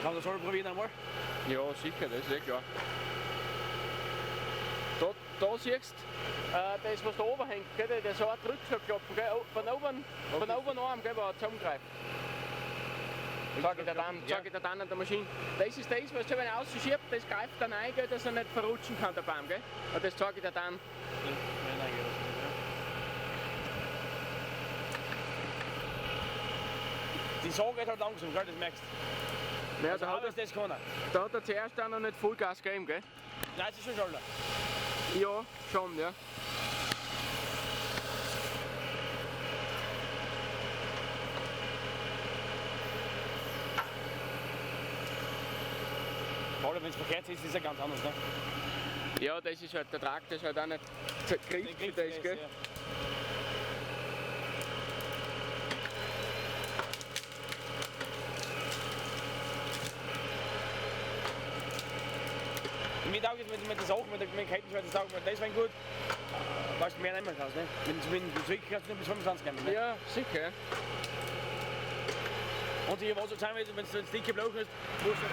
Kann man das mal probieren einmal? Ja, sicher, das ist eh klar. Da siehst du, das was da oben hängt, gell, das so ein Rückschlagklappen, gell, von oben an, gell, wo er zusammengreift. Zeig ich dir dann an der Maschine. Das ist das, was wenn er rausschiebt, das greift dann ein, gell, dass er nicht verrutschen kann, der Baum, gell. Und das zeige ich dir dann. Die Sau geht halt langsam, gell, das merkst du. Ja, Also da hat er zuerst auch noch nicht Vollgas gegeben, gell? Nein, es ist schon schneller. Ja, schon, ja. Wenn es verkehrt ist, ist es ja ganz anders, ne? Ja, das ist halt, der Traktor ist halt auch nicht griffig, das, gell? Ja. Mir taugt es mit der Sache, mit den Kettenschwert, das taugt mir deswegen gut, weil du mehr nehmen kannst, ne? Mit dem Zwick kannst du nur bis 25 nehmen, ne? Ja, sicher. Und hier, was du sagen willst, wenn du ein dicke Bloch hast, musst du